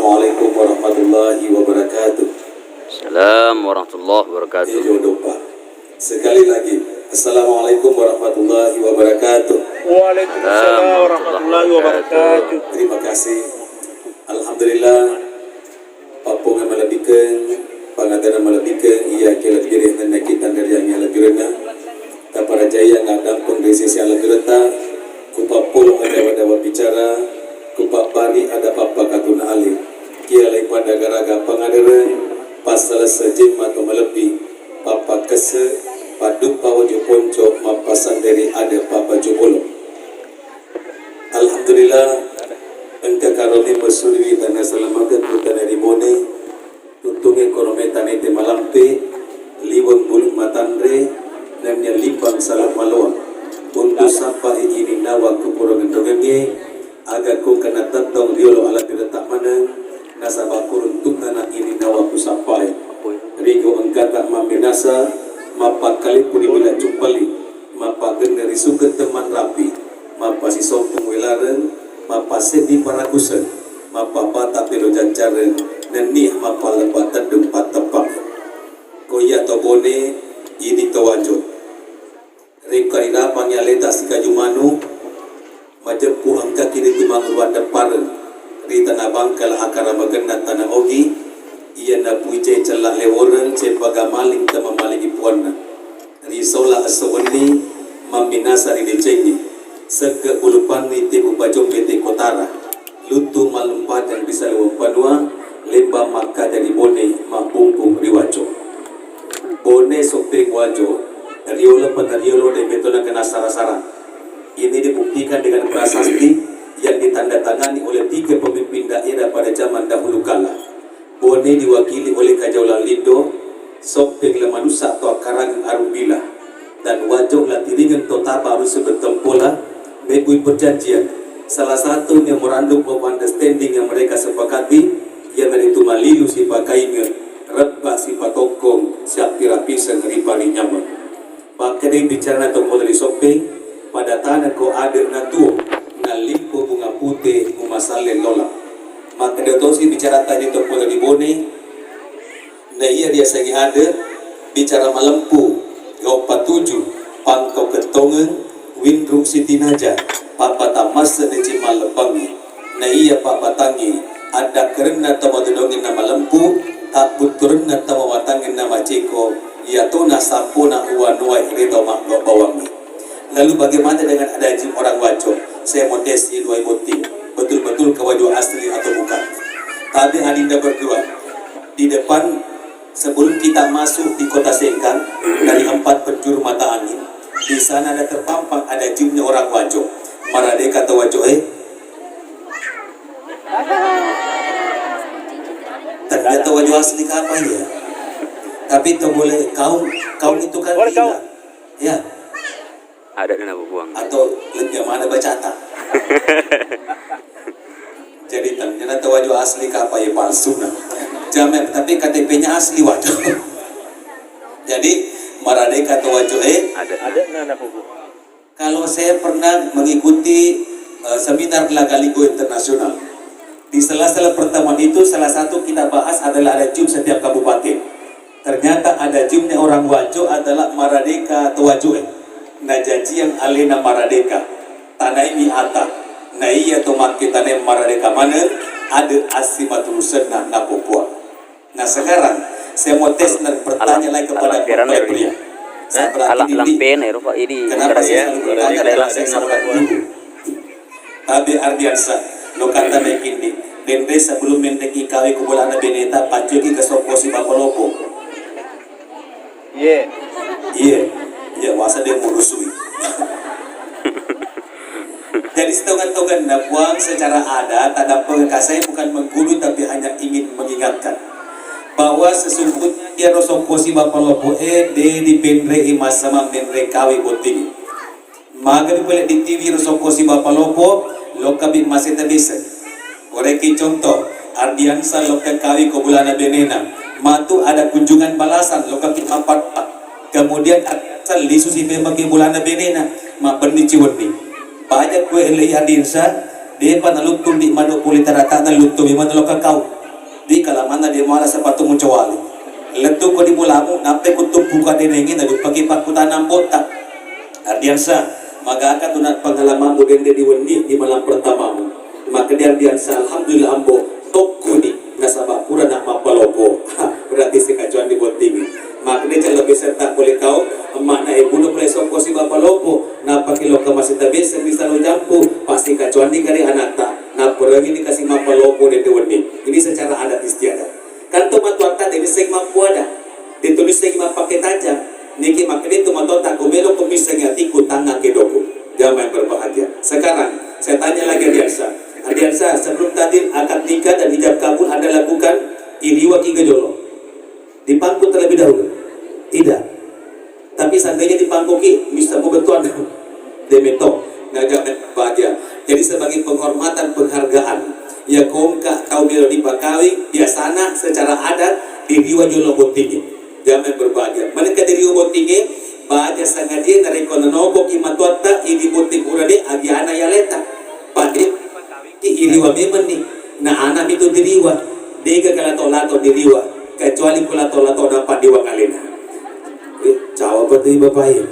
Assalamualaikum warahmatullahi wabarakatuh. Assalamualaikum warahmatullahi wabarakatuh. Sekali lagi, Assalamualaikum warahmatullahi wabarakatuh. Waalaikumsalam warahmatullahi wabarakatuh. Terima kasih. Alhamdulillah, papung yang melebihkan, pangadana melebihkan, ia kira diri dan kita dari yang lebih rendah. Para jaya ngadam kondisi yang lebih rendah. Kupapul ada bicara, kupapari ada papa katun ali. Kia pada garaga pengadaran, pasal sejim atau melebih, papa kese, padu pawajo ponco, mapasan dari ada papa jopolo. Alhamdulillah, engkau karoni mesuri tanah selamatkan kita dari bone, tuntung ekonomi tanah te malampe, liwang bulu matandre, namanya limbang salah malua. Untuk sampai ini nawa kupurangan dogenge, agar kau kena tentang diolo ala tidak mana, nasabah kurun tukana ini nawa ku sampai. Rigo engkata mambinasa, mapa kali pun bila cumpali, mapa genderi suka teman rapi, mapa si sompung wilaran, mapa sedih para kusen, mapa patah pelo jancaran, dan nih mapa lebatan dempat tepak. Koya tobone ini tawajud. Rika ira pangyaleta sikajumanu, majempu angka kini tumangur wanda paren, rita na bangkal akara maganda tanah ogi, iya na puije celah leworen, cepaga maling ta mamalingi puanna. Risola asawani, maminasa ridecengi, seke ulupan ni tebu bajong bete kotara, lutu malumpa dan bisa lewat panua, lemba maka dari bone, mabungkung riwajo. Bone sopeng wajo, Riola penariolo de betona kena sara-sara. Ini dibuktikan dengan prasasti yang ditandatangani oleh 3 pemimpin daerah pada zaman dahulu kala. Bone diwakili oleh Kajaulan Lindo, Sopeng Lamanusa atau Karang Arubila, dan Wajong Latiringan Tota baru sebetempola membui perjanjian. Salah satu memorandum of understanding yang mereka sepakati yang dari Tumalilu si pakainya, Rebba si patokong, siap pirapisan ripari nyaman. Pakaian bicara toko dari Sopeng pada tanah ko ada natu na limpo bunga putih umasale lola. Maka dia tosi bicara tadi toko dari Bone, na iya dia sangi ada bicara malempu gau patuju pangkau ketongen windrung siti naja papa tamas sedeji malebangi. Na iya papa tangi ada kerena tamadudongin nama lempu tak puturun na tamawatangin nama ceko. Ya tuna sampuna uwa nuwa irito makhluk bawangi. Lalu bagaimana dengan ada jin orang wajo? Saya mau tes ini dua bukti, betul-betul kewajo asli atau bukan. Tadi adinda berdua di depan sebelum kita masuk di kota Sengkang dari 4 penjuru mata angin. Di sana ada terpampang ada jinnya orang wajo. Maradeka atau wajo ternyata wajo asli apa ya? Tapi itu boleh kaum itu kan tidak, ya. Ada dana buang. Atau lebih mana bacata. Jadi ternyata wajah asli apa ya palsu nah. Jamin tapi KTP-nya asli wajah. Jadi Maradeka atau wajah Ada nana buku. Kalau saya pernah mengikuti seminar Lagaligo Internasional. Di sela-sela pertemuan itu salah satu kita bahas adalah ada jum setiap kabupaten. Ternyata ada jumnya orang wajo adalah Maradeka atau wajo. Nah janji yang alena Maradeka tanah ini ata. Nah iya atau makin tanah Maradeka mana ada asimatul senah na Papua. Nah sekarang saya mau tes dan bertanya lagi kepada para pria. Saya berarti ini kenapa saya selalu bertanya adalah saya sahabat dulu. Tapi Ardiansa lo kata begini. Dende sebelum mendeki kawi kubulana beneta panjoki ke soposi bapalopo. Iya, wasa dia murusui. Jadi setogan-togan nabuang secara adat, ada saya bukan mengguru tapi hanya ingin mengingatkan bahwa sesungguhnya dia rosokosi bapalopo di pendre imas sama pendre kawi boting. Maga boleh di TV rosokosi bapalopo lokabi masih terbisa. Koreki contoh Ardiansa loka kawi ko bulana benena. Matu ada kunjungan balasan lokasi 4. Kemudian asal lisu si memang bulana benena ma pernici wadi. Banyak kue elai Ardiansa dia pa nalutong di mano pulitarata nalutong di mano kakao di kalamana dia mala sepatu muncawali letu ko di mulamu napte kutup buka dinengin na pagkipakutan ng botak ardiansa magaka tunat pengalaman mo gende di wendi di malam pertama mo maka di ardiansa alhamdulillah ambo toko ni nasaba pura nak mapalopo berarti si kajuan di botingi maka dia lebih serta boleh kau makna ibu no preso ko si mapalopo na pakilo ka masita bisa bisa lo jampu pasti kajuan di kari anak ta na pergi ni kasih mapalopo di wendi ini secara adat istiadat kanto matuata dari segma puada ditulis segma pakai tajam niki makanya itu matota kumelo kumiseng hatiku tanga kedoko jamaah yang berbahagia sekarang saya tanya lagi Adiansa sebelum tadi akad nikah dan hijab kabul Anda lakukan iriwa ki gejolo dipangku terlebih dahulu tidak tapi seandainya dipangkuki bisa membentuan demeto ngajak bahagia jadi sebagai penghormatan penghargaan ya kau melo dipakawi biasana secara adat diriwa jolo botingi jangan berbahagia mereka diriwa botingi bahagia sangadia nareko nanobo kimatuata idi boting urade agiana yaleta padri ki iriwa memang nih na anak itu diriwa dega kalato-lato diriwa kecuali kulato-lato dapat diwangalena jawab betul bapak ya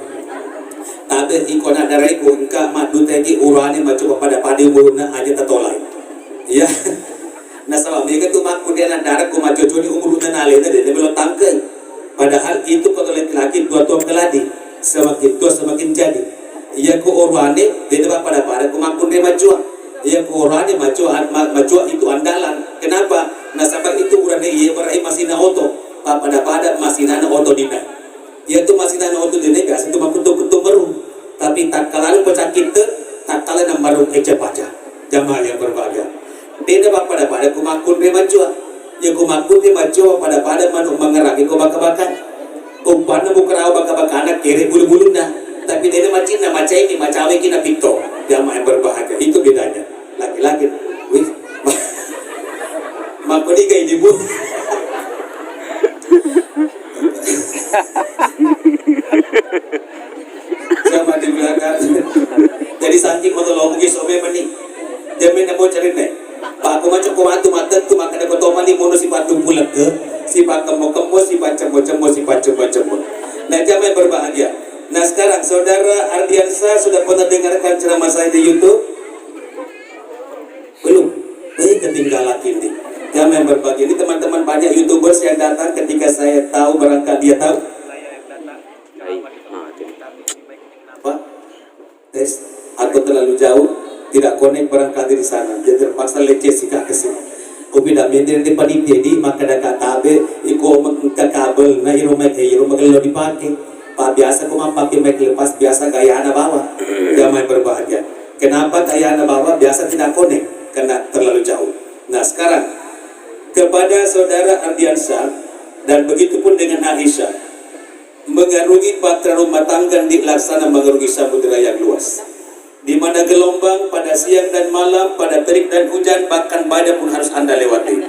tapi ikona dareko engka madu tadi urane macam pada padi uruna aja tatolai ya nah sama mereka tuh maku dia nak darat ku macu ni umur na nale tadi dia belum tangkai padahal itu kalau laki-laki tua-tua keladi semakin tua semakin jadi ya ku orwane dia dapat pada ku maku dia macu ya ku orwane macu itu andalan kenapa nah sampai itu urane iya berai masih na oto pada masih na oto dina ya tu masih na oto dina biasa tu maku tu meru tapi tak kalah pecah kita tak kalah nak baru ece paca jamaah yang berbahagia tidak pada kumakun dia majua ya kumakun dia majua pada manuk mengerangi ko baka-baka umpana mo kerao baka-baka anak kere bulu-bulu nah tapi dia macin na macai ini macawe kina pito jamaah yang berbahagia itu bedanya laki-laki wih makoni kayak ibu sama di belakang jadi saking monolog gi sobe mani jamin na mo cerita Pak aku macam komatu mata tu makan ada kotoman di mono si patung pulang ke si pak kemo si pacemo si pacemo nah jamai berbahagia nah sekarang saudara Ardiansa sudah pernah dengarkan ceramah saya di YouTube belum ketinggalan ini jamai berbahagia ini teman-teman banyak YouTubers yang datang ketika saya tahu barangkali dia tahu apa tes atau terlalu jauh tidak connect barangkali di sana jadi terpaksa leceh sikap ke sini kupida mender di panitia di maka ada katabe iko mengka kabel na iroma kalau dipakai pak biasa kau pakai mic lepas biasa gaya anak bawa jamai berbahagia kenapa gaya anak bawa biasa tidak connect karena terlalu jauh nah sekarang kepada saudara Ardiansa dan begitupun dengan Aisyah mengarungi bahtera rumah tangga di laksana mengarungi samudera yang luas di mana gelombang pada siang dan malam, pada terik dan hujan, bahkan badai pun harus Anda lewati.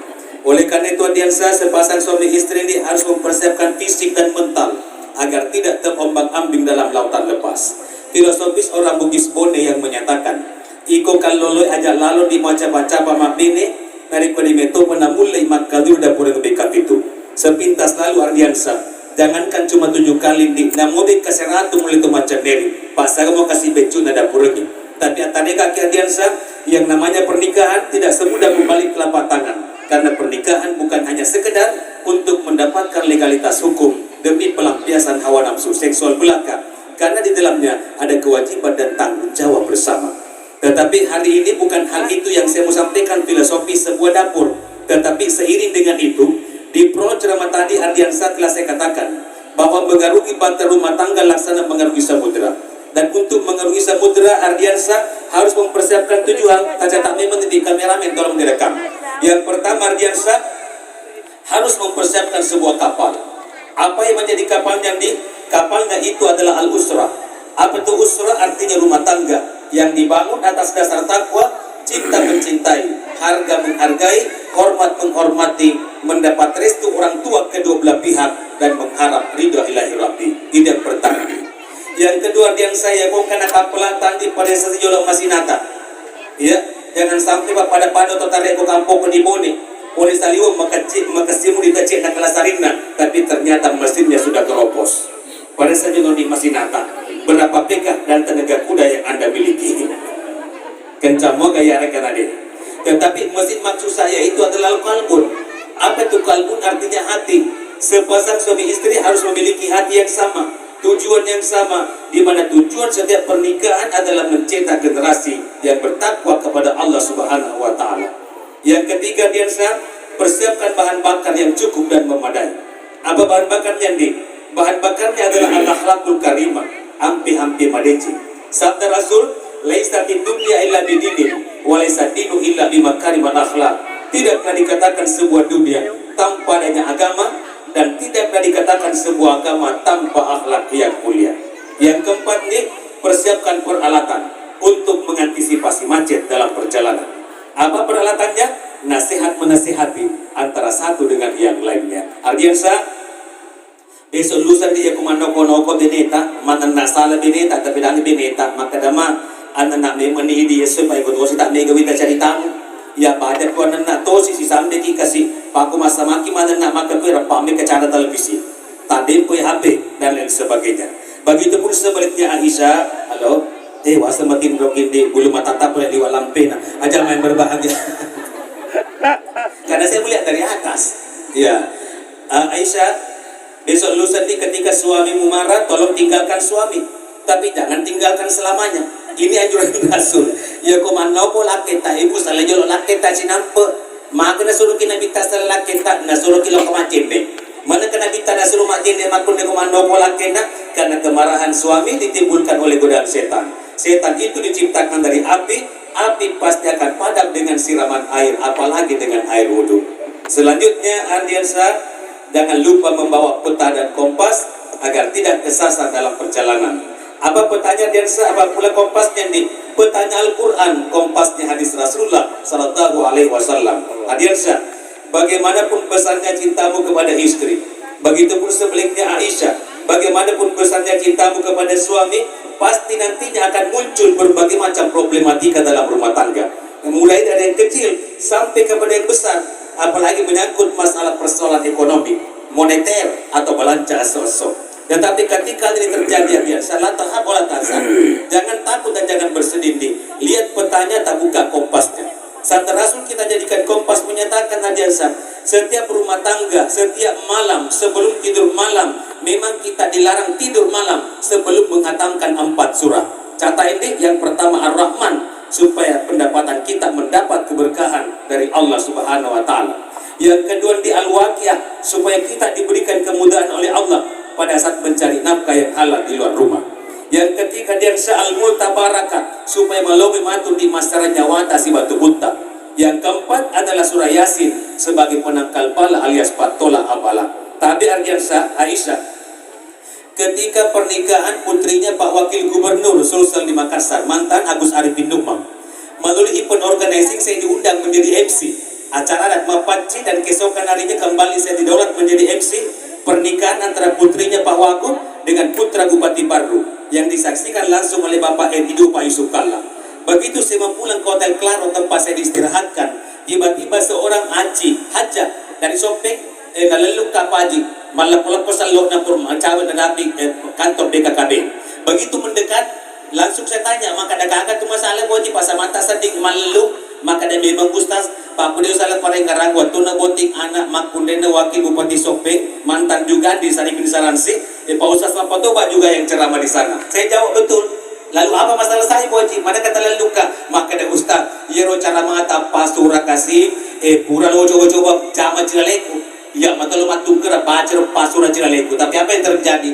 Oleh karena itu Ardiansa sepasang suami istri ini harus mempersiapkan fisik dan mental agar tidak terombang-ambing dalam lautan lepas. Filosofis orang Bugis Bone yang menyatakan, iko kaloloi aja lalu di macam-macam mapine, dari kodimeto penamulai makaliu dapur yang dekat itu. Sepintas lalu Ardiansa, jangankan cuma 7 kali di namobe kaseratu mulai itu macam dari pasal mau kasih becu nada purgi tapi antane kaki Ardiansa yang namanya pernikahan tidak semudah kembali telapak tangan karena pernikahan bukan hanya sekedar untuk mendapatkan legalitas hukum demi pelampiasan hawa nafsu seksual belaka karena di dalamnya ada kewajiban dan tanggung jawab bersama tetapi hari ini bukan hal itu yang saya mau sampaikan filosofi sebuah dapur tetapi seiring dengan itu di pro ceramah tadi Ardiansa telah saya katakan bahwa mengarungi bahtera rumah tangga laksana mengarungi samudera dan untuk mengarungi samudera Ardiansa harus mempersiapkan 7 hal tak memang di kameramen tolong direkam yang pertama Ardiansa harus mempersiapkan sebuah kapal apa yang menjadi kapalnya kapalnya itu adalah al-usrah apa itu usrah artinya rumah tangga yang dibangun atas dasar takwa cinta mencintai harga menghargai hormat menghormati mendapat restu orang tua kedua belah pihak dan mengharap ridha ilahi rabbi tidak pertama yang kedua yang saya bukan kapelatan di pada sejolok masinata ya Jangan sampai pada atau tarik ke kampung di Bone. Oleh saliwang makasimu ditacik nak kelasarina, tapi ternyata mesinnya sudah keropos. Pada saja di Masinata, berapa PK dan tenaga kuda yang Anda miliki? Kencamo gaya rekan adik. Tetapi mesin maksud saya itu adalah kalbun. Apa itu kalbun? Artinya hati. Sepasang suami istri harus memiliki hati yang sama, tujuan yang sama, di mana tujuan setiap pernikahan adalah mencetak generasi yang bertakwa kepada Allah Subhanahu wa taala. Yang ketiga, dia persiapkan bahan bakar yang cukup dan memadai. Apa bahan bakarnya, Dik? Bahan bakarnya adalah al-akhlaqul karimah, ampi-ampi madeci. Sabda Rasul, laisa dunya illa bidinin, wa laisa dinu illa bimakarimil akhlaq. Tidaklah dikatakan sebuah dunia tanpa adanya agama, dan tidaklah dikatakan sebuah agama tanpa akhlak yang mulia. Yang keempat nih, persiapkan peralatan untuk mengantisipasi macet dalam perjalanan. Apa peralatannya? Nasihat menasihati antara satu dengan yang lainnya. Ardiansa, besok lusa dia kumano-kono bineta, mana nasala bineta, tapi dami bineta, maka dama anak memani dia supaya betul tak mega wita cari tamu. Ya pada ko anak tosi si samde ki kasih paku masa maki mana nak maka ko rapame ke cara televisi. Tadi po HP dan lain sebagainya. Begitu pun sebaliknya Aisyah, halo, wasa makin rokin di bulu mata tak boleh liwat lampena. Aja main berbahagia. Karena saya melihat dari atas. Ya, Aisyah, besok lusa nanti ketika suamimu marah, tolong tinggalkan suami. Tapi jangan tinggalkan selamanya. Ini anjuran Rasul. Ya komando po laketa ibu salah jolo laketa sinampe. Maka na suruh kina bita salah laketa na suruh kilo kemacembe. Mana kena bita na suruh macembe makun de komando po lakena karena kemarahan suami ditimbulkan oleh godaan setan. Setan itu diciptakan dari api. Api pasti akan padam dengan siraman air, apalagi dengan air wudhu. Selanjutnya, Ardiansa, jangan lupa membawa peta dan kompas agar tidak kesasar dalam perjalanan. Apa petanya Ardiansa? Apa pula kompasnya nih? Petanya Al-Quran, kompasnya hadis Rasulullah Sallallahu Alaihi Wasallam. Ardiansa, bagaimanapun pesannya cintamu kepada istri, begitupun sebaliknya Aisyah, bagaimanapun pesannya cintamu kepada suami, pasti nantinya akan muncul berbagai macam problematika dalam rumah tangga, mulai dari yang kecil sampai kepada yang besar, apalagi menyangkut masalah persoalan ekonomi, moneter atau belanja sosok. Tetapi ketika ini terjadi, salah tahap olah tasar, jangan takut dan jangan bersedih. Lihat petanya, tak buka kompasnya. Sabda Rasul kita jadikan kompas menyatakan Nabiasa, setiap rumah tangga, setiap malam sebelum tidur malam, memang kita dilarang tidur malam sebelum menghatamkan 4 surah. Catat ini, yang pertama Ar-Rahman, supaya pendapatan kita mendapat keberkahan dari Allah Subhanahu wa taala. Yang kedua di Al-Waqiah, supaya kita diberikan kemudahan oleh Allah pada saat mencari nafkah yang halal di luar rumah. Yang ketiga dia Al-Multabaraka, supaya melalui matu di masyarakat nyawata si batu buta. Yang keempat adalah surah Yasin sebagai penangkal pala alias patola abala. Tapi Aisyah, ketika pernikahan putrinya Pak Wakil Gubernur Sulsel di Makassar, mantan Agus Arifin Nukmang, melalui event organizing saya diundang menjadi MC acara adat Mapaci, dan keesokan harinya kembali saya didaulat menjadi MC pernikahan antara putrinya Pak Wagub dengan putra Bupati Baru yang disaksikan langsung oleh Bapak Edidu Pak Yusuf Kalla. Begitu saya pulang ke Hotel Claro tempat saya diistirahatkan, tiba-tiba seorang haja dari Sopeng naleluk kapaji malah pesan lo napur cawe nadapi kantor BKKB. Begitu mendekat, langsung saya tanya, maka ada kagak tu masalah boji pasal mata seding malu, maka dia memang Ustaz Pak Pudeo salah pareng karangwa tuna botik anak makundena wakil Bupati Sopeng, mantan juga di Saripin Saransi, Pak Ustaz Mapotoba juga yang ceramah di sana. Saya jawab betul. Lalu apa masalah saya boji? Mana kata lalu luka? Maka ada Ustaz, yero cara mata pasura kasih pura lo coba jama cilaleku. Ya mata lo matung kera baca pasura cilaleku. Tapi apa yang terjadi?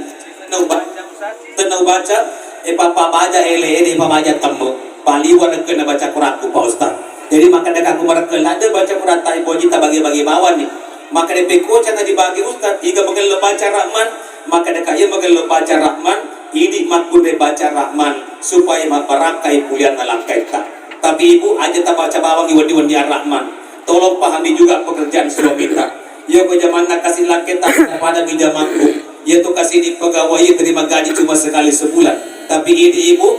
Tenau baca papa baca ele papa baca temu. Paliwan kena baca Quranku Pak Ustaz. Jadi maka ada aku merekel ada baca Quran tai boji tak bagi-bagi bawah nih. Maka ada peko cana dibagi Ustaz. Iga bagal baca Rahman, maka ada kaya bagal baca Rahman. Ini makun baca Rahman supaya maparakai pulian nalangkai tak. Tapi ibu aja tak baca bawang iwan-iwan dia Rahman. Tolong pahami juga pekerjaan suruh kita. Ya ko zaman nak kasih langkai tak pada bijamanku. Ya tu kasih di pegawai terima gaji cuma sekali sebulan. Tapi ini ibu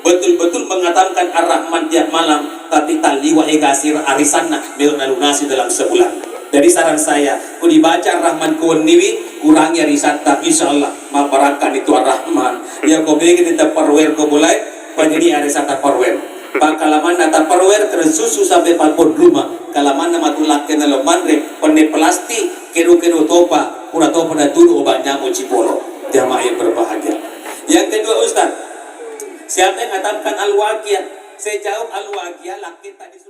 betul-betul mengatakan Ar-Rahman tiap malam, tapi taliwa egasir arisanna milna lunasi dalam sebulan. Jadi saran saya, ku dibaca Ar-Rahman kuon niwi, kurangi arisan, tapi insyaallah mabarakan itu Ar-Rahman. Ya kau bikin kita perwer kau mulai, panjeni arisan tak perwer. Pangkalaman nata perwer terus susu sampai palpon rumah. Kalaman nama tulak kena lo mandre, pende plastik, keru topa, pura topa dan tulu obat nyamuk cipolo. Jamaah yang berbahagia. Yang kedua Ustaz, siapa yang mengatakan Al-Waqiah? Saya jawab Al-Waqiah laki tadi